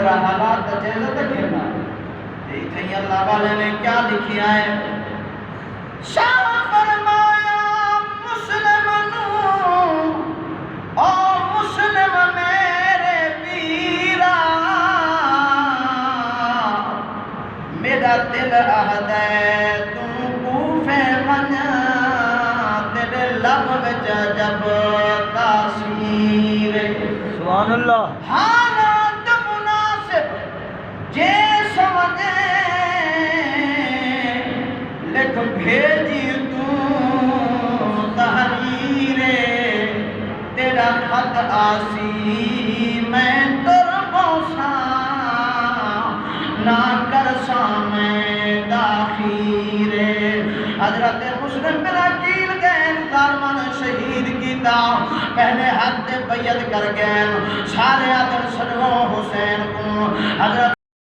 ذرا حالات کا جائزہ دیکھنا. دیکھیں اللہ والے نے کیا لکھیا ہے. شاہ فرمایا مسلمانوں او مسلم میرے ویرا میرا دل عہد ہے تو کوفے منا تیرے لب وچ جب تاثیر. سبحان اللہ. حالات مناسب جے سمجھے لکھ بھیجی تو تحریر تیرا خط آسی میں تر بوسا نہ کرسا میں تاخیر. حضرت مسلم بن عقیل گئے دارمن شہید کیتا پہلے حد بیعت کر گئے سارے آدر صدقوں حسین کو. حضرت